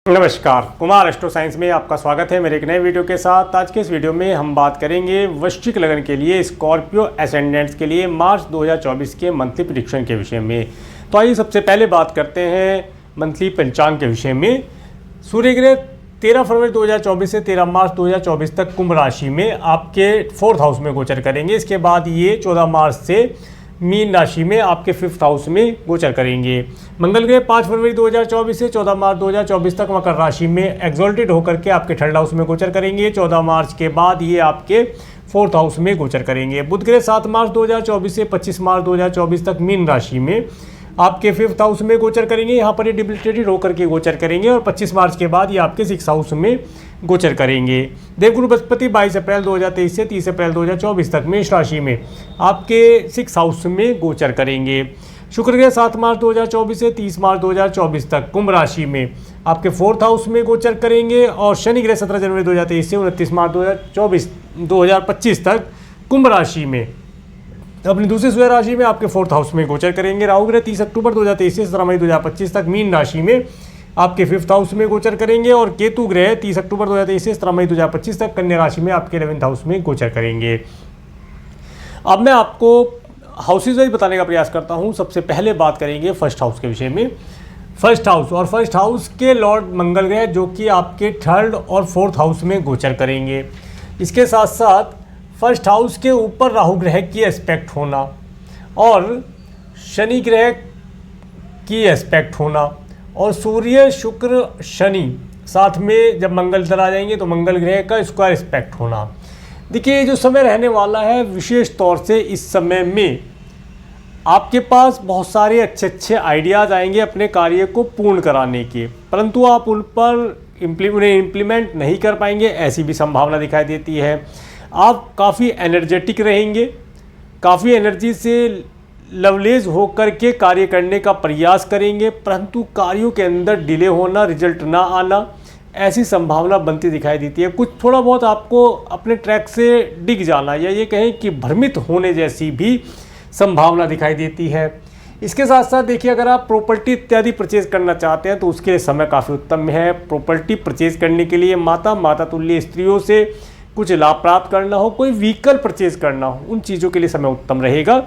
नमस्कार, Kumar astro science में आपका स्वागत है मेरे एक नए वीडियो के साथ। आज के इस वीडियो में हम बात करेंगे वृश्चिक लगन के लिए स्कॉर्पियो एसेंडेंट्स के लिए मार्च 2024 के मंथली प्रेडिक्शन के विषय में। तो आइए सबसे पहले बात करते हैं मंथली पंचांग के विषय में। सूर्य ग्रह 13 फरवरी 2024 से 13 मार्च 2024 तक कुंभ राशि में आपके 4th हाउस में गोचर करेंगे। इसके बाद ये 14 मार्च से मीन राशि में आपके 5th हाउस में गोचर करेंगे। मंगल ग्रह 5 फरवरी 2024 से 14 मार्च 2024 तक मकर राशि में एक्सॉल्टेड होकर के आपके 3rd हाउस में गोचर करेंगे। 14 मार्च के बाद ये आपके 4th हाउस में गोचर करेंगे। बुध ग्रह 7 मार्च 2024 से 25 मार्च 2024 तक मीन राशि में आपके 5th हाउस में गोचर करेंगे। यहाँ पर ये डिबिलिटेटेड होकर के गोचर करेंगे और 25 मार्च के बाद ये आपके 6th हाउस में गोचर करेंगे। देवगुरु बृहस्पति 22 अप्रैल 2023 से 30 अप्रैल 2024 तक मेष राशि में आपके 6th हाउस में गोचर करेंगे। शुक्र ग्रह 7 मार्च 2024 से 30 मार्च 2024 तक कुंभ राशि में आपके 4th हाउस में गोचर करेंगे और शनि ग्रह 17 जनवरी 2023 से 29 मार्च 2025 तक कुंभ राशि में अपनी दूसरी स्वयं राशि में आपके 4th हाउस में गोचर करेंगे। राहु ग्रह 30 अक्टूबर 2023 से 17 मई 2025 तक मीन राशि में आपके 5th हाउस में गोचर करेंगे और केतु ग्रह 30 अक्टूबर 2023 से 17 मई 2025 तक कन्या राशि में आपके 11th हाउस में गोचर करेंगे। अब मैं आपको हाउसेज वाइज बताने का प्रयास करता हूं। सबसे पहले बात करेंगे 1st हाउस के विषय में। 1st हाउस और 1st हाउस के लॉर्ड मंगल ग्रह जो कि आपके 3rd और 4th हाउस में गोचर करेंगे। इसके साथ साथ 1st हाउस के ऊपर राहु ग्रह की एस्पेक्ट होना और शनि ग्रह की एस्पेक्ट होना और सूर्य शुक्र शनि साथ में जब मंगल इधर आ जाएंगे तो मंगल ग्रह का स्क्वायर एस्पेक्ट होना। देखिए ये जो समय रहने वाला है विशेष तौर से इस समय में आपके पास बहुत सारे अच्छे आइडियाज़ आएंगे अपने कार्य को पूर्ण कराने के, परंतु आप उन पर उन्हें इम्प्लीमेंट नहीं कर पाएंगे, ऐसी भी संभावना दिखाई देती है। आप काफ़ी एनर्जेटिक रहेंगे, काफ़ी एनर्जी से लवलेज होकर के कार्य करने का प्रयास करेंगे, परंतु कार्यों के अंदर डिले होना, रिजल्ट ना आना, ऐसी संभावना बनती दिखाई देती है। कुछ थोड़ा बहुत आपको अपने ट्रैक से डिग जाना या ये कहें कि भ्रमित होने जैसी भी संभावना दिखाई देती है। इसके साथ साथ देखिए अगर आप प्रॉपर्टी इत्यादि परचेज करना चाहते हैं तो उसके लिए समय काफ़ी उत्तम है। प्रॉपर्टी परचेज करने के लिए माता तुल्य स्त्रियों से कुछ लाभ प्राप्त करना हो, कोई व्हीकल परचेज करना हो, उन चीज़ों के लिए समय उत्तम रहेगा।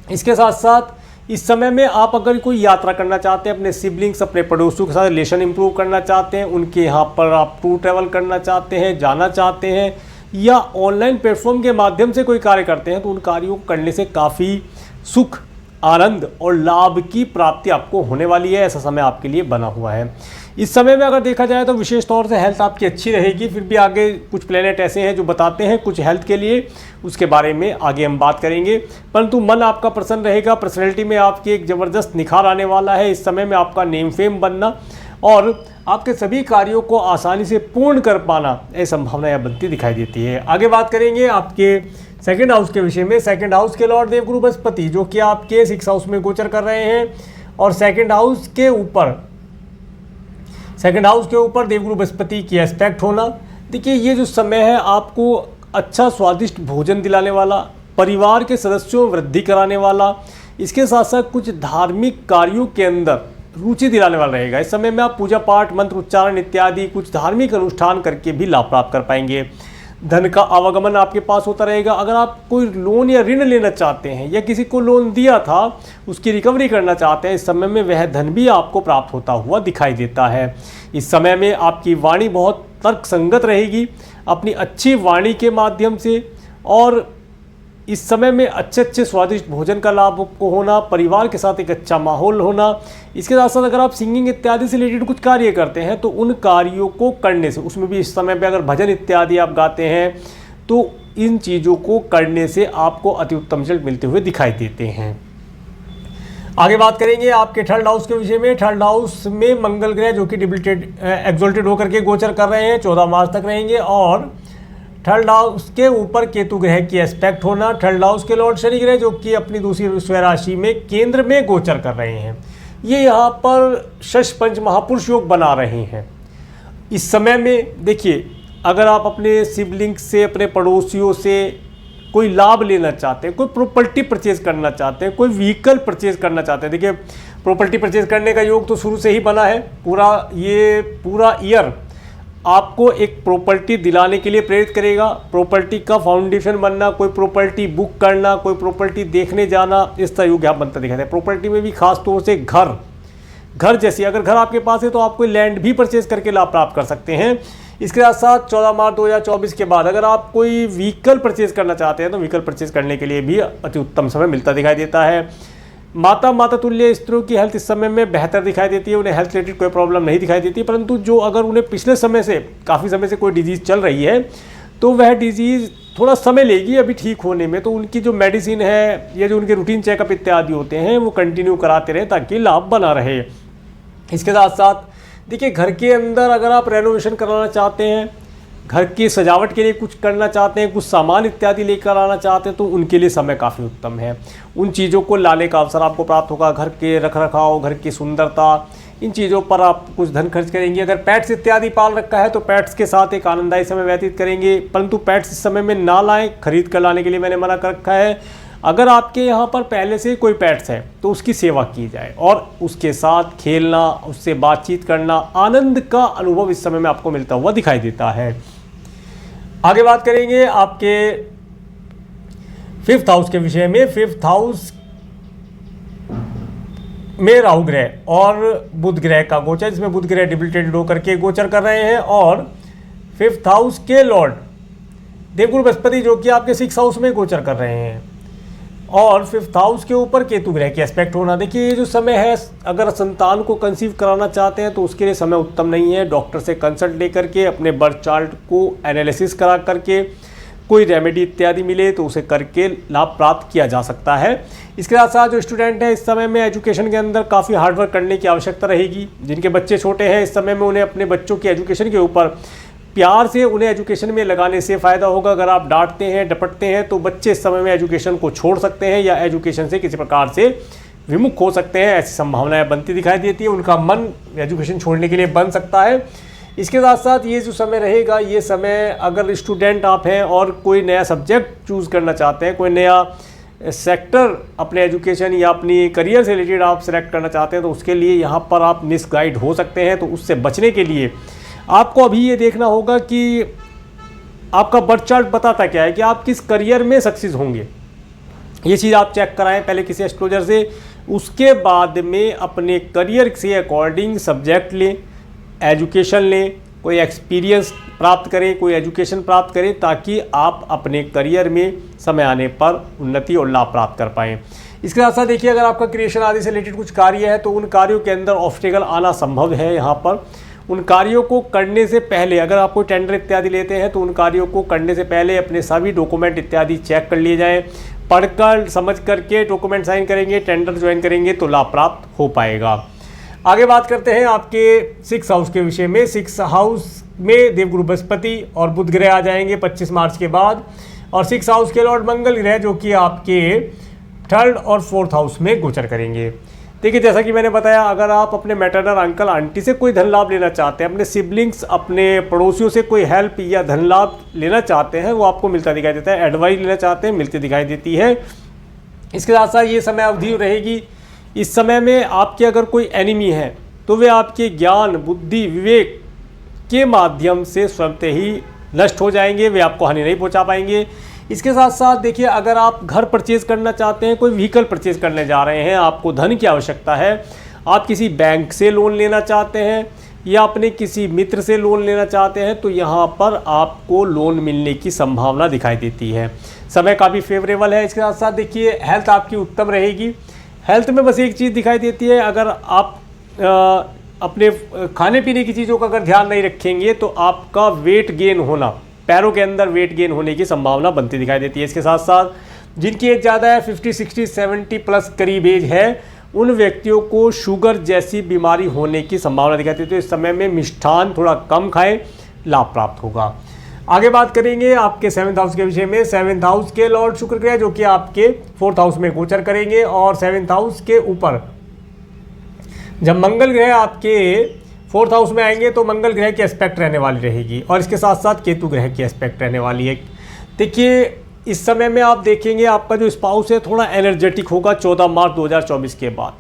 इसके साथ साथ इस समय में आप अगर कोई यात्रा करना चाहते हैं, अपने सिबलिंग्स अपने पड़ोसियों के साथ रिलेशन इंप्रूव करना चाहते हैं, उनके यहाँ पर आप टूर ट्रैवल करना चाहते हैं, जाना चाहते हैं या ऑनलाइन प्लेटफॉर्म के माध्यम से कोई कार्य करते हैं तो उन कार्यों को करने से काफ़ी सुख, आनंद और लाभ की प्राप्ति आपको होने वाली है। ऐसा समय आपके लिए बना हुआ है। इस समय में अगर देखा जाए तो विशेष तौर से हेल्थ आपकी अच्छी रहेगी। फिर भी आगे कुछ प्लेनेट ऐसे हैं जो बताते हैं कुछ हेल्थ के लिए, उसके बारे में आगे हम बात करेंगे। परंतु मन आपका प्रसन्न रहेगा, पर्सनैलिटी में आपकी एक ज़बरदस्त निखार आने वाला है। इस समय में आपका नेम फेम बनना और आपके सभी कार्यों को आसानी से पूर्ण कर पाना, ये संभावना यह बनती दिखाई देती है। आगे बात करेंगे आपके 2nd हाउस के विषय में। 2nd हाउस के लॉर्ड देवगुरु बृहस्पति जो कि आपके 6th हाउस में गोचर कर रहे हैं और 2nd हाउस के ऊपर देवगुरु बृहस्पति की एस्पेक्ट होना। देखिए ये जो समय है आपको अच्छा स्वादिष्ट भोजन दिलाने वाला, परिवार के सदस्यों में वृद्धि कराने वाला, इसके साथ साथ कुछ धार्मिक कार्यों के अंदर रुचि दिलाने वाला रहेगा। इस समय में आप पूजा पाठ, मंत्र उच्चारण इत्यादि कुछ धार्मिक अनुष्ठान करके भी लाभ प्राप्त कर पाएंगे। धन का आवागमन आपके पास होता रहेगा। अगर आप कोई लोन या ऋण लेना चाहते हैं या किसी को लोन दिया था उसकी रिकवरी करना चाहते हैं, इस समय में वह धन भी आपको प्राप्त होता हुआ दिखाई देता है। इस समय में आपकी वाणी बहुत तर्कसंगत रहेगी अपनी अच्छी वाणी के माध्यम से और इस समय में अच्छे स्वादिष्ट भोजन का लाभ आपको होना, परिवार के साथ एक अच्छा माहौल होना। इसके साथ साथ अगर आप सिंगिंग इत्यादि से रिलेटेड कुछ कार्य करते हैं तो उन कार्यों को करने से, उसमें भी इस समय पे अगर भजन इत्यादि आप गाते हैं तो इन चीज़ों को करने से आपको अति उत्तम रिजल्ट मिलते हुए दिखाई देते हैं। आगे बात करेंगे आपके 3rd हाउस के विषय में। 3rd हाउस में मंगल ग्रह जो कि एक्सॉल्टेड होकर के गोचर कर रहे हैं, 14 मार्च तक रहेंगे और 3rd हाउस के ऊपर केतु ग्रह की एस्पेक्ट होना। 3rd हाउस के लॉर्ड शनि ग्रह जो कि अपनी दूसरी स्वयं राशि में केंद्र में गोचर कर रहे हैं, ये यहाँ पर शश पंच महापुरुष योग बना रहे हैं। इस समय में देखिए अगर आप अपने सिबलिंग्स से, अपने पड़ोसियों से कोई लाभ लेना चाहते हैं, कोई प्रॉपर्टी परचेज करना चाहते हैं, कोई व्हीकल परचेज करना चाहते हैं, देखिए प्रॉपर्टी परचेज करने का योग तो शुरू से ही बना है। पूरा ईयर आपको एक प्रॉपर्टी दिलाने के लिए प्रेरित करेगा। प्रॉपर्टी का फाउंडेशन बनना, कोई प्रॉपर्टी बुक करना, कोई प्रॉपर्टी देखने जाना, इस तरह योग यहाँ बनता दिखाता है। प्रॉपर्टी में भी खास तौर से घर जैसी अगर घर आपके पास है तो आप कोई लैंड भी परचेज करके लाभ प्राप्त कर सकते हैं। इसके साथ साथ 14 मार्च 2024 के बाद अगर आप कोई व्हीकल परचेज करना चाहते हैं तो व्हीकल परचेज करने के लिए भी अति उत्तम समय मिलता दिखाई देता है। माता तुल्य स्त्रियों की हेल्थ इस समय में बेहतर दिखाई देती है, उन्हें हेल्थ रिलेटेड कोई प्रॉब्लम नहीं दिखाई देती। परंतु जो अगर उन्हें पिछले समय से काफ़ी समय से कोई डिजीज़ चल रही है तो वह डिजीज़ थोड़ा समय लेगी अभी ठीक होने में, तो उनकी जो मेडिसिन है या जो उनके रूटीन चेकअप इत्यादि होते हैं वो कंटिन्यू कराते रहें ताकि लाभ बना रहे। इसके साथ साथ देखिए, घर के अंदर अगर आप रेनोवेशन कराना चाहते हैं, घर की सजावट के लिए कुछ करना चाहते हैं, कुछ सामान इत्यादि लेकर आना चाहते हैं तो उनके लिए समय काफ़ी उत्तम है। उन चीज़ों को लाने का अवसर आपको प्राप्त होगा। घर के रखरखाव, घर की सुंदरता, इन चीज़ों पर आप कुछ धन खर्च करेंगे। अगर पेट्स इत्यादि पाल रखा है तो पेट्स के साथ एक आनंददायी समय व्यतीत करेंगे, परंतु पेट्स इस समय में ना लाएं, खरीद कर लाने के लिए मैंने मना कर रखा है। अगर आपके यहाँ पर पहले से कोई पेट्स है तो उसकी सेवा की जाए और उसके साथ खेलना, उससे बातचीत करना, आनंद का अनुभव इस समय में आपको मिलता हुआ दिखाई देता है। आगे बात करेंगे आपके 5th हाउस के विषय में। 5th हाउस में राहु ग्रह और बुध ग्रह का गोचर, जिसमें बुध ग्रह डिबिलिटेटेड होकर के गोचर कर रहे हैं और 5th हाउस के लॉर्ड देवगुरु बृहस्पति जो कि आपके 6th हाउस में गोचर कर रहे हैं और 5th हाउस के ऊपर केतु ग्रह की एस्पेक्ट होना। देखिए, ये जो समय है, अगर संतान को कंसीव कराना चाहते हैं तो उसके लिए समय उत्तम नहीं है। डॉक्टर से कंसल्ट लेकर के अपने बर्थ चार्ट को एनालिसिस करा करके कोई रेमेडी इत्यादि मिले तो उसे करके लाभ प्राप्त किया जा सकता है। इसके साथ साथ जो स्टूडेंट हैं इस समय में एजुकेशन के अंदर काफ़ी हार्डवर्क करने की आवश्यकता रहेगी। जिनके बच्चे छोटे हैं इस समय में उन्हें अपने बच्चों की एजुकेशन के ऊपर प्यार से उन्हें एजुकेशन में लगाने से फ़ायदा होगा। अगर आप डांटते हैं, डपटते हैं तो बच्चे इस समय में एजुकेशन को छोड़ सकते हैं या एजुकेशन से किसी प्रकार से विमुख हो सकते हैं, ऐसी संभावनाएं बनती दिखाई देती है। उनका मन एजुकेशन छोड़ने के लिए बन सकता है। इसके साथ साथ ये जो समय रहेगा, ये समय अगर स्टूडेंट आप हैं और कोई नया सब्जेक्ट चूज़ करना चाहते हैं, कोई नया सेक्टर अपने एजुकेशन या अपनी करियर से रिलेटेड आप सेलेक्ट करना चाहते हैं तो उसके लिए यहाँ पर आप मिसगाइड हो सकते हैं। तो उससे बचने के लिए आपको अभी ये देखना होगा कि आपका बर्थ चार्ट बताता क्या है कि आप किस करियर में सक्सेस होंगे। ये चीज़ आप चेक कराएं पहले किसी एस्ट्रोलॉजर से, उसके बाद में अपने करियर से अकॉर्डिंग सब्जेक्ट लें, एजुकेशन लें, कोई एक्सपीरियंस प्राप्त करें, कोई एजुकेशन प्राप्त करें ताकि आप अपने करियर में समय आने पर उन्नति और लाभ प्राप्त कर पाएँ। इसके साथ साथ देखिए, अगर आपका क्रिएशन आदि से रिलेटेड कुछ कार्य है तो उन कार्यों के अंदर ऑब्स्टेकल आना संभव है। यहाँ पर उन कार्यों को करने से पहले, अगर आप कोई टेंडर इत्यादि लेते हैं तो उन कार्यों को करने से पहले अपने सभी डॉक्यूमेंट इत्यादि चेक कर लिए जाएं। पढ़कर समझ करके डॉक्यूमेंट साइन करेंगे, टेंडर ज्वाइन करेंगे तो लाभ प्राप्त हो पाएगा। आगे बात करते हैं आपके 6th हाउस के विषय में। 6th हाउस में देवगुरु बृहस्पति और बुध ग्रह आ जाएंगे 25 मार्च के बाद और 6th हाउस के लॉर्ड मंगल ग्रह जो कि आपके 3rd और 4th हाउस में गोचर करेंगे। देखिए, जैसा कि मैंने बताया, अगर आप अपने मैटरनल अंकल आंटी से कोई धन लाभ लेना चाहते हैं, अपने सिबलिंग्स, अपने पड़ोसियों से कोई हेल्प या धन लाभ लेना चाहते हैं, वो आपको मिलता दिखाई देता है। एडवाइस लेना चाहते हैं, मिलती दिखाई देती है। इसके साथ साथ ये समय अवधि रहेगी। इस समय में आपके अगर कोई एनिमी है तो वे आपके ज्ञान, बुद्धि, विवेक के माध्यम से स्वयं ही नष्ट हो जाएंगे, वे आपको हानि नहीं पहुँचा पाएंगे। इसके साथ साथ देखिए, अगर आप घर परचेज़ करना चाहते हैं, कोई व्हीकल परचेज़ करने जा रहे हैं, आपको धन की आवश्यकता है, आप किसी बैंक से लोन लेना चाहते हैं या अपने किसी मित्र से लोन लेना चाहते हैं तो यहाँ पर आपको लोन मिलने की संभावना दिखाई देती है। समय काफ़ी फेवरेबल है। इसके साथ साथ देखिए, हेल्थ आपकी उत्तम रहेगी। हेल्थ में बस एक चीज़ दिखाई देती है, अगर आप अपने खाने पीने की चीज़ों का अगर ध्यान नहीं रखेंगे तो आपका वेट गेन होना, पैरों के अंदर वेट गेन होने की संभावना बनती दिखाई देती है। इसके साथ साथ जिनकी एज ज़्यादा है, 50, 60, 70 प्लस करीब एज है, उन व्यक्तियों को शुगर जैसी बीमारी होने की संभावना दिखाई देती है। तो इस समय में मिष्ठान थोड़ा कम खाएं, लाभ प्राप्त होगा। आगे बात करेंगे आपके 7th हाउस के विषय में। 7th हाउस के लॉर्ड शुक्र ग्रह जो कि आपके 4th हाउस में गोचर करेंगे और 7th हाउस के ऊपर जब मंगल ग्रह आपके 4th हाउस में आएंगे तो मंगल ग्रह की एस्पेक्ट रहने वाली रहेगी और इसके साथ साथ केतु ग्रह की एस्पेक्ट रहने वाली है। देखिए, इस समय में आप देखेंगे आपका जो स्पाउस है थोड़ा एनर्जेटिक होगा 14 मार्च 2024 के बाद,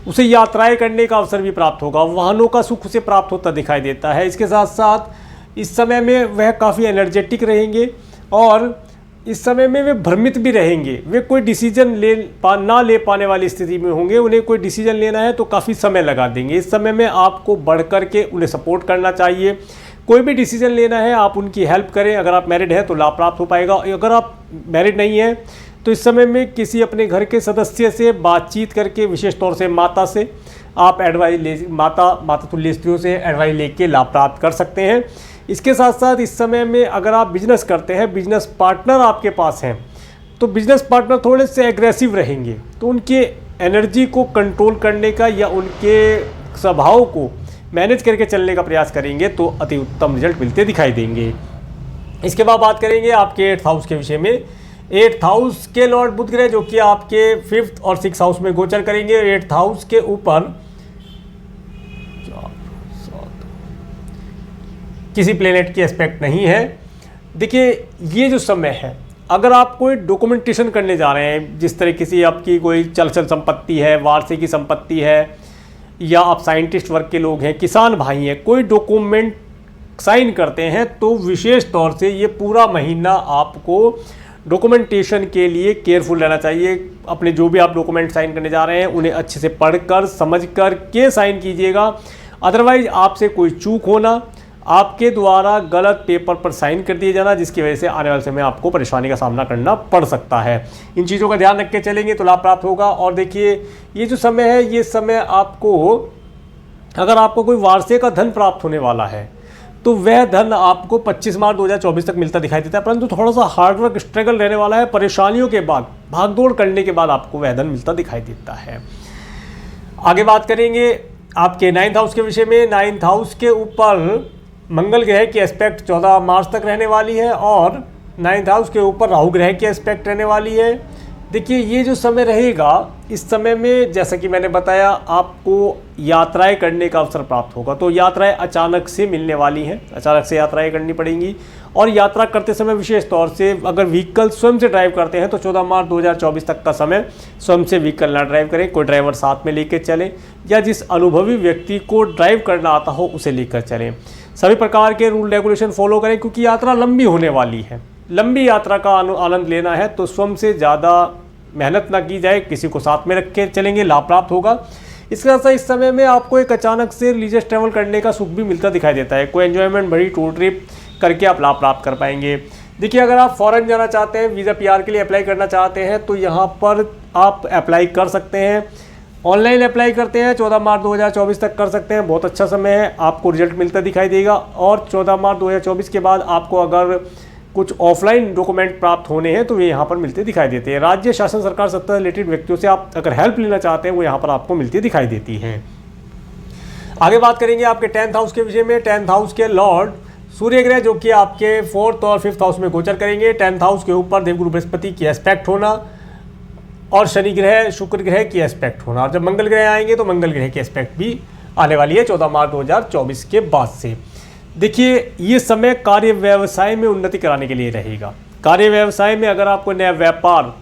उसे यात्राएं करने का अवसर भी प्राप्त होगा, वाहनों का सुख उसे प्राप्त होता दिखाई देता है। इसके साथ साथ इस समय में वह काफ़ी एनर्जेटिक रहेंगे और इस समय में वे भ्रमित भी रहेंगे। वे कोई डिसीजन ना ले पाने वाली स्थिति में होंगे। उन्हें कोई डिसीजन लेना है तो काफ़ी समय लगा देंगे। इस समय में आपको बढ़ कर के उन्हें सपोर्ट करना चाहिए। कोई भी डिसीजन लेना है आप उनकी हेल्प करें। अगर आप मैरिड हैं तो लाभ प्राप्त हो पाएगा। अगर आप मैरिड नहीं हैं तो इस समय में किसी अपने घर के सदस्य से बातचीत करके, विशेष तौर से माता से आप एडवाइस ले, माता तुल्य स्त्रियों से एडवाइस लेके लाभ प्राप्त कर सकते हैं। इसके साथ साथ इस समय में अगर आप बिजनेस करते हैं, बिजनेस पार्टनर आपके पास हैं, तो बिजनेस पार्टनर थोड़े से एग्रेसिव रहेंगे, तो उनके एनर्जी को कंट्रोल करने का या उनके स्वभाव को मैनेज करके चलने का प्रयास करेंगे तो अति उत्तम रिजल्ट मिलते दिखाई देंगे। इसके बाद बात करेंगे आपके 8th हाउस के विषय में। 8th हाउस के लॉर्ड बुध ग्रह जो कि आपके 5th और 6th हाउस में गोचर करेंगे। 8th हाउस के ऊपर किसी प्लेनेट की एस्पेक्ट नहीं है। देखिए ये जो समय है, अगर आप कोई डॉक्यूमेंटेशन करने जा रहे हैं, जिस तरह किसी आपकी कोई चल संपत्ति है, वार्षिकी संपत्ति है, या आप साइंटिस्ट वर्ग के लोग हैं, किसान भाई हैं, कोई डॉक्यूमेंट साइन करते हैं, तो विशेष तौर से ये पूरा महीना आपको डॉक्यूमेंटेशन के लिए केयरफुल रहना चाहिए। अपने जो भी आप डॉक्यूमेंट साइन करने जा रहे हैं उन्हें अच्छे से पढ़कर समझ कर के साइन कीजिएगा। अदरवाइज आपसे कोई चूक होना, आपके द्वारा गलत पेपर पर साइन कर दिए जाना, जिसकी वजह से आने वाले समय में आपको परेशानी का सामना करना पड़ सकता है। इन चीज़ों का ध्यान रख के चलेंगे तो लाभ प्राप्त होगा। और देखिए ये जो समय है, ये समय आपको, अगर आपको कोई वार्षिक का धन प्राप्त होने वाला है तो वह धन आपको 25 मार्च 2024 तक मिलता दिखाई देता है, परंतु थोड़ा सा हार्डवर्क स्ट्रगल रहने वाला है। परेशानियों के बाद, भागदौड़ करने के बाद आपको वह धन मिलता दिखाई देता है। आगे बात करेंगे आपके 9th हाउस के विषय में। 9th हाउस के ऊपर मंगल ग्रह की एस्पेक्ट 14 मार्च तक रहने वाली है और 9th हाउस के ऊपर राहु ग्रह की एस्पेक्ट रहने वाली है। देखिए ये जो समय रहेगा, इस समय में जैसा कि मैंने बताया आपको यात्राएं करने का अवसर प्राप्त होगा। तो यात्राएं अचानक से मिलने वाली हैं, अचानक से यात्राएं करनी पड़ेंगी। और यात्रा करते समय विशेष तौर से अगर व्हीकल स्वयं से ड्राइव करते हैं तो 14 मार्च 2024 तक का समय स्वयं से व्हीकल ना ड्राइव करें, कोई ड्राइवर साथ में लेकर चलें या जिस अनुभवी व्यक्ति को ड्राइव करना आता हो उसे लेकर चलें। सभी प्रकार के रूल रेगुलेशन फॉलो करें क्योंकि यात्रा लंबी होने वाली है। लंबी यात्रा का आनंद लेना है तो स्वयं से ज़्यादा मेहनत ना की जाए, किसी को साथ में रख के चलेंगे, लाभ प्राप्त होगा। इसके साथ इस समय में आपको एक अचानक से रिलीजियस ट्रैवल करने का सुख भी मिलता दिखाई देता है। कोई एंजॉयमेंट भरी टूर ट्रिप करके आप लाभ प्राप्त कर पाएंगे। देखिए अगर आप फॉरेन जाना चाहते हैं, वीज़ा PR के लिए अप्लाई करना चाहते हैं तो यहाँ पर आप अप्लाई कर सकते हैं। ऑनलाइन अप्लाई करते हैं 14 मार्च 2024 तक कर सकते हैं, बहुत अच्छा समय है, आपको रिजल्ट मिलता दिखाई देगा। और 14 मार्च 2024 के बाद आपको अगर कुछ ऑफलाइन डॉक्यूमेंट प्राप्त होने हैं तो वे यहाँ पर मिलते दिखाई देते हैं। राज्य शासन सरकार सत्ता से रिलेटेड व्यक्तियों से आप अगर हेल्प लेना चाहते हैं वो यहाँ पर आपको मिलती दिखाई देती हैं। आगे बात करेंगे आपके 10th हाउस के विषय में। 10th हाउस के लॉर्ड सूर्य ग्रह जो कि आपके 4th और 5th हाउस में गोचर करेंगे। 10th हाउस के ऊपर देवगुरु बृहस्पति की एस्पेक्ट होना और शनि ग्रह शुक्र ग्रह की एस्पेक्ट होना। और जब मंगल ग्रह आएंगे तो मंगल ग्रह की एस्पेक्ट भी आने वाली है 14 मार्च 2024 के बाद से। देखिए ये समय कार्य व्यवसाय में उन्नति कराने के लिए रहेगा। कार्य व्यवसाय में अगर आपको नया व्यापार,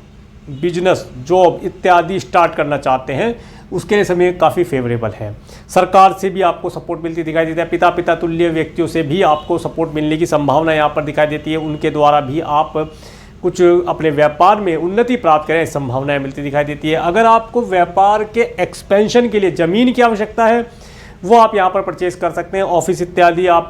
बिजनेस, जॉब इत्यादि स्टार्ट करना चाहते हैं उसके लिए समय काफ़ी फेवरेबल है। सरकार से भी आपको सपोर्ट मिलती दिखाई देती है। पिता तुल्य व्यक्तियों से भी आपको सपोर्ट मिलने की संभावना यहाँ पर दिखाई देती है। उनके द्वारा भी आप कुछ अपने व्यापार में उन्नति प्राप्त करें, संभावनाएं मिलती दिखाई देती है। अगर आपको व्यापार के एक्सपेंशन के लिए ज़मीन की आवश्यकता है वो आप यहाँ पर परचेज कर सकते हैं। ऑफिस इत्यादि आप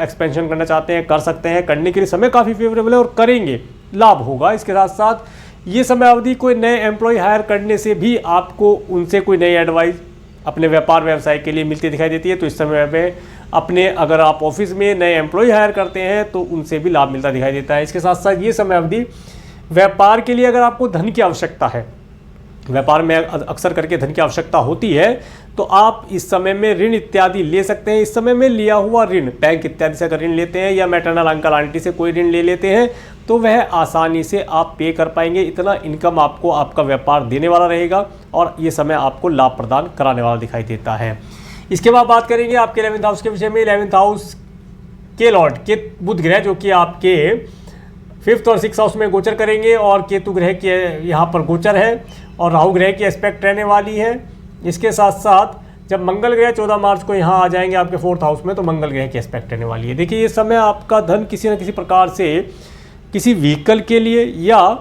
एक्सपेंशन करना चाहते हैं कर सकते हैं, करने के लिए समय काफ़ी फेवरेबल है और करेंगे, लाभ होगा। इसके साथ साथ ये समय अवधि कोई नए एम्प्लॉय हायर करने से भी आपको उनसे कोई नई एडवाइस अपने व्यापार व्यवसाय के लिए मिलती दिखाई देती है। तो इस समय में अपने अगर आप ऑफिस में नए एम्प्लॉय हायर करते हैं तो उनसे भी लाभ मिलता दिखाई देता है। इसके साथ साथ ये समय अवधि व्यापार के लिए अगर आपको धन की आवश्यकता है, व्यापार में अक्सर करके धन की आवश्यकता होती है, तो आप इस समय में ऋण इत्यादि ले सकते हैं। इस समय में लिया हुआ ऋण बैंक इत्यादि से अगर ऋण लेते हैं या मैटरनल अंकल आंटी से कोई ऋण ले लेते हैं तो वह आसानी से आप पे कर पाएंगे। इतना इनकम आपको आपका व्यापार देने वाला रहेगा और ये समय आपको लाभ प्रदान कराने वाला दिखाई देता है। इसके बाद बात करेंगे आपके 11th हाउस के विषय में। 11th हाउस के लॉर्ड के बुध ग्रह जो कि आपके 5th और 6th हाउस में गोचर करेंगे और केतु ग्रह के यहाँ पर गोचर है और राहु ग्रह की एस्पेक्ट रहने वाली है। इसके साथ साथ जब मंगल ग्रह 14 मार्च को यहाँ आ जाएंगे आपके 4th हाउस में, तो मंगल ग्रह की एस्पेक्ट रहने वाली है। देखिए ये समय आपका धन किसी न किसी प्रकार से किसी व्हीकल के लिए या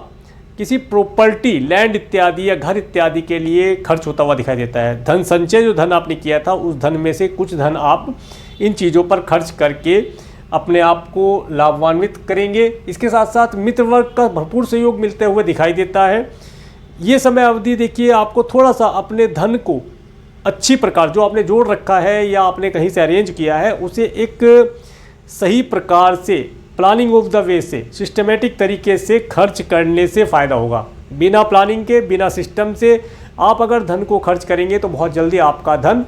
किसी प्रॉपर्टी, लैंड इत्यादि या घर इत्यादि के लिए खर्च होता हुआ दिखाई देता है। धन संचय जो धन आपने किया था उस धन में से कुछ धन आप इन चीज़ों पर खर्च करके अपने आप को लाभान्वित करेंगे। इसके साथ साथ मित्र वर्ग का भरपूर सहयोग मिलते हुए दिखाई देता है। ये समय अवधि देखिए आपको थोड़ा सा अपने धन को अच्छी प्रकार, जो आपने जोड़ रखा है या आपने कहीं से अरेंज किया है, उसे एक सही प्रकार से प्लानिंग ऑफ द वे से, सिस्टमेटिक तरीके से खर्च करने से फ़ायदा होगा। बिना प्लानिंग के, बिना सिस्टम से आप अगर धन को खर्च करेंगे तो बहुत जल्दी आपका धन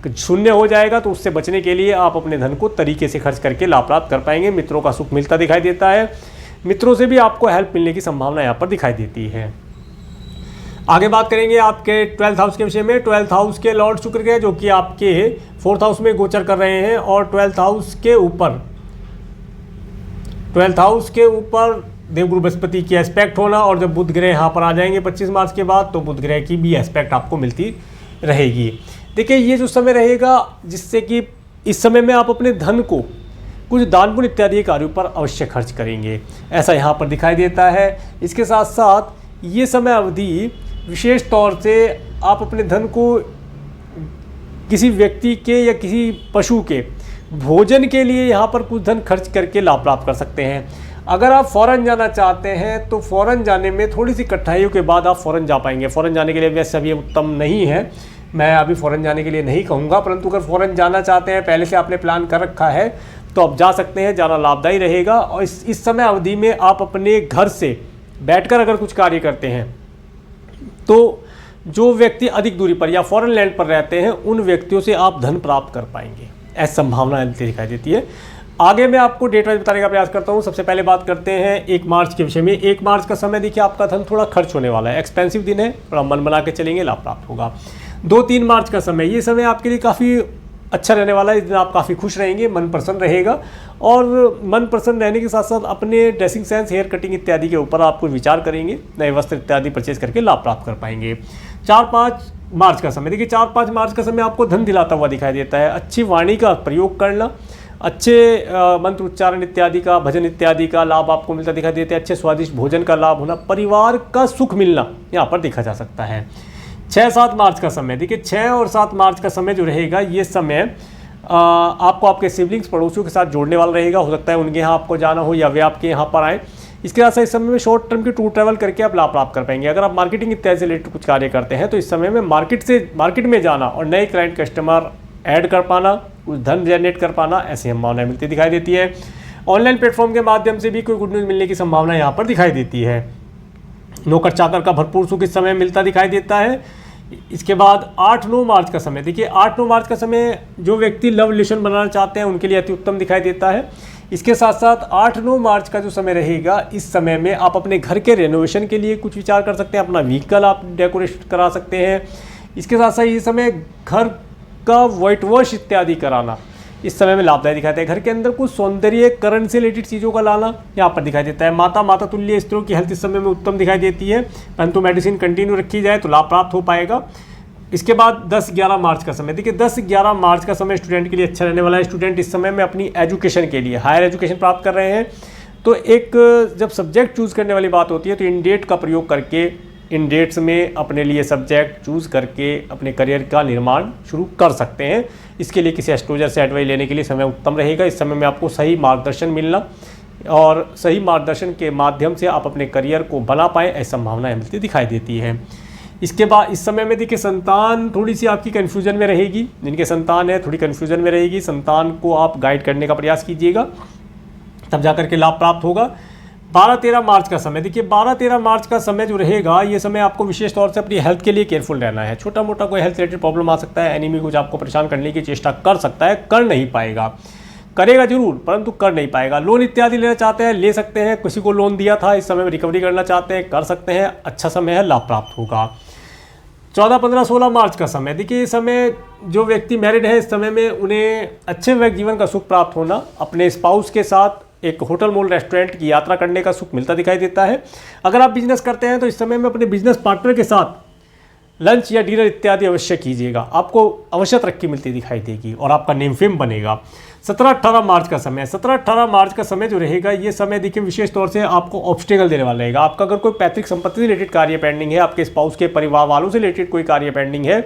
शून्य हो जाएगा। तो उससे बचने के लिए आप अपने धन को तरीके से खर्च करके लाभ प्राप्त कर पाएंगे। मित्रों का सुख मिलता दिखाई देता है। मित्रों से भी आपको हेल्प मिलने की संभावना यहाँ पर दिखाई देती है। आगे बात करेंगे आपके 12th हाउस के विषय में। 12th हाउस के लॉर्ड शुक्र ग्रह जो कि आपके 4th हाउस में गोचर कर रहे हैं और 12th हाउस के ऊपर देवगुरु बृहस्पति की एस्पेक्ट होना, और जब बुध ग्रह यहाँ पर आ जाएंगे 25 मार्च के बाद, तो बुध ग्रह की भी एस्पेक्ट आपको मिलती रहेगी। देखिए ये जो समय रहेगा, जिससे कि इस समय में आप अपने धन को कुछ दान पुण्य इत्यादि कार्यों पर अवश्य खर्च करेंगे, ऐसा यहाँ पर दिखाई देता है। इसके साथ साथ ये समय अवधि विशेष तौर से आप अपने धन को किसी व्यक्ति के या किसी पशु के भोजन के लिए यहाँ पर कुछ धन खर्च करके लाभ प्राप्त कर सकते हैं। अगर आप फ़ौरन जाना चाहते हैं तो फ़ौरन जाने में थोड़ी सी कठिनाइयों के बाद आप फ़ौरन जा पाएंगे। फ़ौरन जाने के लिए वैसे अभी उत्तम नहीं है, मैं अभी फ़ौरन जाने के लिए नहीं कहूँगा, परंतु अगर फ़ौरन जाना चाहते हैं, पहले से आपने प्लान कर रखा है, तो आप जा सकते हैं, जाना लाभदायी रहेगा। और इस समय अवधि में आप अपने घर से बैठकर अगर कुछ कार्य करते हैं तो जो व्यक्ति अधिक दूरी पर या फॉरेन लैंड पर रहते हैं उन व्यक्तियों से आप धन प्राप्त कर पाएंगे, ऐसी संभावना दिखाई देती है। आगे मैं आपको डेट वाइज बताने का प्रयास करता हूँ। सबसे पहले बात करते हैं 1 मार्च के विषय में। 1 मार्च का समय देखिए आपका धन थोड़ा खर्च होने वाला है, एक्सपेंसिव दिन है, थोड़ा मन बना के चलेंगे, लाभ प्राप्त होगा। 2-3 मार्च का समय, ये समय आपके लिए काफ़ी अच्छा रहने वाला है। इस दिन आप काफ़ी खुश रहेंगे, मन प्रसन्न रहेगा, और मन प्रसन्न रहने के साथ साथ अपने ड्रेसिंग सेंस, हेयर कटिंग इत्यादि के ऊपर आप कुछ विचार करेंगे, नए वस्त्र इत्यादि परचेज करके लाभ प्राप्त कर पाएंगे। 4-5 मार्च का समय, देखिए 4-5 मार्च का समय आपको धन दिलाता हुआ दिखाई देता है। अच्छी वाणी का प्रयोग करना, अच्छे मंत्र उच्चारण इत्यादि का, भजन इत्यादि का लाभ आपको मिलता दिखाई देता है। अच्छे स्वादिष्ट भोजन का लाभ होना, परिवार का सुख मिलना यहाँ पर देखा जा सकता है। 6-7 मार्च का समय, देखिए 6 और 7 मार्च का समय जो रहेगा, ये समय आपको आपके सिबलिंग्स, पड़ोसियों के साथ जोड़ने वाला रहेगा। हो सकता है उनके यहाँ आपको जाना हो या वे आपके यहाँ पर आए। इसके साथ इस समय में शॉर्ट टर्म की टूर ट्रैवल करके आप लाभ प्राप्त कर पाएंगे। अगर आप मार्केटिंग इत्यादि से रिलेटेड कुछ कार्य करते हैं तो इस समय में मार्केट में जाना और नए क्लाइंट कस्टमर ऐड कर पाना, कुछ धन जनरेट कर पाना, ऐसी संभावनाएं मिलती दिखाई देती है। ऑनलाइन प्लेटफॉर्म के माध्यम से भी कोई गुड न्यूज़ मिलने की संभावना यहाँ पर दिखाई देती है। नौकर चाकर का भरपूर सुख इस समय मिलता दिखाई देता है। इसके बाद 8-9 मार्च का समय, देखिए 8-9 मार्च का समय जो व्यक्ति लव रिलेशन बनाना चाहते हैं उनके लिए अति उत्तम दिखाई देता है। इसके साथ साथ 8-9 मार्च का जो समय रहेगा, इस समय में आप अपने घर के रेनोवेशन के लिए कुछ विचार कर सकते हैं, अपना व्हीकल आप डेकोरेट करा सकते हैं। इसके साथ साथ ये समय घर का व्हाइट वॉश इत्यादि कराना इस समय में लाभदायी दिखाता है। घर के अंदर कुछ सौंदर्यकरण से रिलेटेड चीज़ों का लाना यहाँ पर दिखाई देता है। माता तुल्य स्त्रियों की हेल्थ इस समय में उत्तम दिखाई देती है, परंतु मेडिसिन कंटिन्यू रखी जाए तो लाभ प्राप्त हो पाएगा। इसके बाद 10-11 मार्च का समय, देखिए 10-11 मार्च का समय स्टूडेंट के लिए अच्छा रहने वाला है। स्टूडेंट इस समय में अपनी एजुकेशन के लिए, हायर एजुकेशन प्राप्त कर रहे हैं, तो एक जब सब्जेक्ट चूज़ करने वाली बात होती है तो इन डेट का प्रयोग करके इन डेट्स में अपने लिए सब्जेक्ट चूज़ करके अपने करियर का निर्माण शुरू कर सकते हैं। इसके लिए किसी एस्ट्रोलॉजर से एडवाइस लेने के लिए समय उत्तम रहेगा। इस समय में आपको सही मार्गदर्शन मिलना और सही मार्गदर्शन के माध्यम से आप अपने करियर को बना पाएँ, ऐसी संभावनाएं मिलती दिखाई देती है। इसके बाद इस समय में देखिए संतान थोड़ी सी आपकी कन्फ्यूजन में रहेगी, जिनके संतान है थोड़ी कन्फ्यूजन में रहेगी। संतान को आप गाइड करने का प्रयास कीजिएगा, तब जाकर के लाभ प्राप्त होगा। 12-13 मार्च का समय, देखिए 12-13 मार्च का समय जो रहेगा, ये समय आपको विशेष तौर से अपनी हेल्थ के लिए केयरफुल रहना है। छोटा मोटा कोई हेल्थ रिलेटेड प्रॉब्लम आ सकता है, एनिमी कुछ आपको परेशान करने की चेष्टा कर सकता है, कर नहीं पाएगा, करेगा जरूर परंतु कर नहीं पाएगा। लोन इत्यादि लेना चाहते हैं ले सकते हैं, किसी को लोन दिया था इस समय में रिकवरी करना चाहते हैं कर सकते हैं, अच्छा समय है, लाभ प्राप्त होगा। 14-15-16 मार्च का समय, देखिए इस समय जो व्यक्ति मैरिड है इस समय में उन्हें अच्छे वैवाहिक जीवन का सुख प्राप्त होना, अपने स्पाउस के साथ एक होटल मॉल रेस्टोरेंट की यात्रा करने का सुख मिलता दिखाई देता है। अगर आप बिजनेस करते हैं तो इस समय में अपने बिजनेस पार्टनर के साथ लंच या डिनर इत्यादि अवश्य कीजिएगा, आपको अवश्य तरक्की मिलती दिखाई देगी और आपका नेम फेम बनेगा। 17-18 मार्च का समय, 17-18 मार्च का समय जो रहेगा, ये समय देखिए विशेष तौर से आपको ऑब्स्टेकल देने वाला रहेगा। आपका अगर कोई पैतृक संपत्ति से रिलेटेड कार्य पेंडिंग है, आपके स्पाउस के परिवार वालों से रिलेटेड कोई कार्य पेंडिंग है,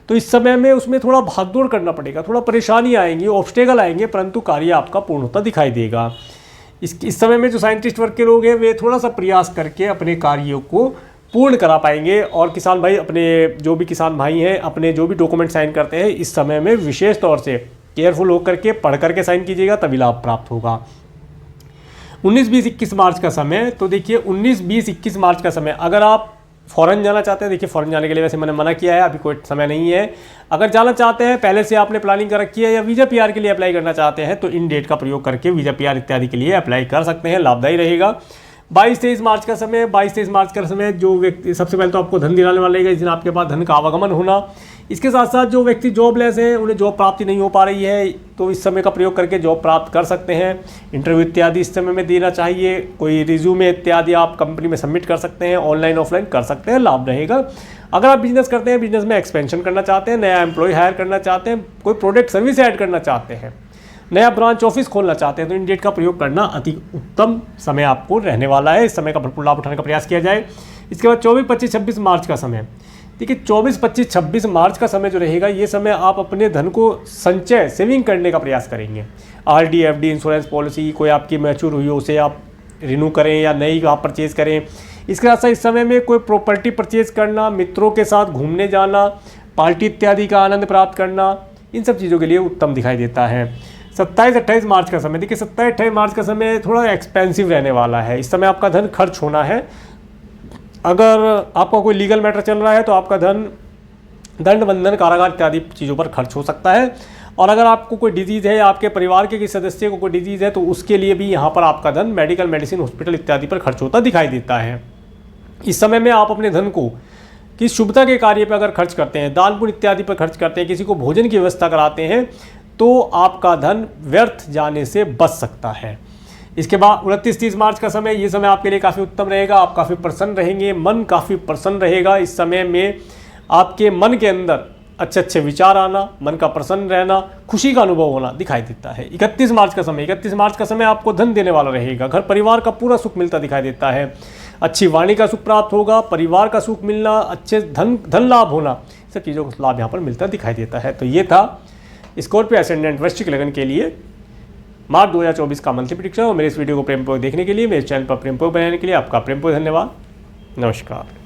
तो इस समय में उसमें थोड़ा भागदौड़ करना पड़ेगा, थोड़ा परेशानी आएंगी, ऑब्स्टेकल आएंगे, परंतु कार्य आपका पूर्ण होता दिखाई देगा। इस समय में जो साइंटिस्ट वर्ग के लोग हैं वे थोड़ा सा प्रयास करके अपने कार्यों को पूर्ण करा पाएंगे। और किसान भाई, अपने जो भी किसान भाई हैं, अपने जो भी डॉक्यूमेंट साइन करते हैं, इस समय में विशेष तौर से केयरफुल होकर के पढ़ करके साइन कीजिएगा, तभी लाभ प्राप्त होगा। 19, 20, 21 मार्च का समय, तो देखिए 19, 20, 21 मार्च का समय, अगर आप फ़ॉरेन जाना चाहते हैं, देखिए फ़ॉरेन जाने के लिए वैसे मैंने मना किया है, अभी कोई समय नहीं है। अगर जाना चाहते हैं, पहले से आपने प्लानिंग कर रखी है, या वीज़ा पीआर के लिए अप्लाई करना चाहते हैं, तो इन डेट का प्रयोग करके वीज़ा पीआर इत्यादि के लिए अप्लाई कर सकते हैं, लाभदायी रहेगा। 22-23 मार्च का समय, 22-23 मार्च का समय, जो व्यक्ति, सबसे पहले तो आपको धन दिलाने वाला रहेगा, इस दिन आपके पास धन का आवागमन होना। इसके साथ साथ जो व्यक्ति जॉबलेस हैं, उन्हें जॉब प्राप्ति नहीं हो पा रही है, तो इस समय का प्रयोग करके जॉब प्राप्त कर सकते हैं। इंटरव्यू इत्यादि इस समय में देना चाहिए, कोई रिज्यूमे इत्यादि आप कंपनी में सबमिट कर सकते हैं, ऑनलाइन ऑफलाइन कर सकते हैं, लाभ रहेगा। अगर आप बिजनेस करते हैं, बिजनेस में एक्सपेंशन करना चाहते हैं, नया एम्प्लॉय हायर करना चाहते हैं, कोई प्रोडक्ट सर्विस ऐड करना चाहते हैं, नया ब्रांच ऑफिस खोलना चाहते हैं, तो इन डेट का प्रयोग करना अति उत्तम समय आपको रहने वाला है। इस समय का भरपूर लाभ उठाने का प्रयास किया जाए। इसके बाद 24, 25, 26 मार्च का समय, देखिए 24, 25, 26 मार्च का समय जो रहेगा, ये समय आप अपने धन को संचय, सेविंग करने का प्रयास करेंगे। आरडी, एफडी, इंश्योरेंस पॉलिसी कोई आपकी मैच्योर हुई हो, उसे आप रिन्यू करें या नई आप परचेज करें। इसके साथ साथ इस समय में कोई प्रॉपर्टी परचेज करना, मित्रों के साथ घूमने जाना, पार्टी इत्यादि का आनंद प्राप्त करना, इन सब चीज़ों के लिए उत्तम दिखाई देता है। 27-28 मार्च का समय, देखिए 27-28 मार्च का समय थोड़ा एक्सपेंसिव रहने वाला है। इस समय आपका धन खर्च होना है। अगर आपका कोई लीगल मैटर चल रहा है, तो आपका धन दंड, बंधन, कारागार इत्यादि चीज़ों पर खर्च हो सकता है। और अगर आपको कोई डिजीज़ है, आपके परिवार के किसी सदस्य को कोई डिजीज़ है, तो उसके लिए भी यहाँ पर आपका धन मेडिकल, मेडिसिन, हॉस्पिटल इत्यादि पर खर्च होता दिखाई देता है। इस समय में आप अपने धन को किस शुभता के कार्य पर अगर खर्च करते हैं, दान पुण्य इत्यादि पर खर्च करते हैं, किसी को भोजन की व्यवस्था कराते हैं, तो आपका धन व्यर्थ जाने से बच सकता है। इसके बाद 29-30 मार्च का समय, ये समय आपके लिए काफ़ी उत्तम रहेगा। आप काफ़ी प्रसन्न रहेंगे, मन काफ़ी प्रसन्न रहेगा। इस समय में आपके मन के अंदर अच्छे अच्छे विचार आना, मन का प्रसन्न रहना, खुशी का अनुभव होना दिखाई देता है। 31 मार्च का समय, 31 मार्च का समय आपको धन देने वाला रहेगा। घर परिवार का पूरा सुख मिलता दिखाई देता है। अच्छी वाणी का सुख प्राप्त होगा, परिवार का सुख मिलना, अच्छे धन लाभ होना, सब चीज़ों का लाभ यहाँ पर मिलता दिखाई देता है। तो ये था स्कॉर्पियो एसेंडेंट वृश्चिक लगन के लिए मार्च 2024 का मंथली प्रेडिक्शन। और मेरे इस वीडियो को प्रेमपूर्वक देखने के लिए, मेरे चैनल पर प्रेमपूर्वक बनाने के लिए आपका प्रेमपूर्वक धन्यवाद। नमस्कार।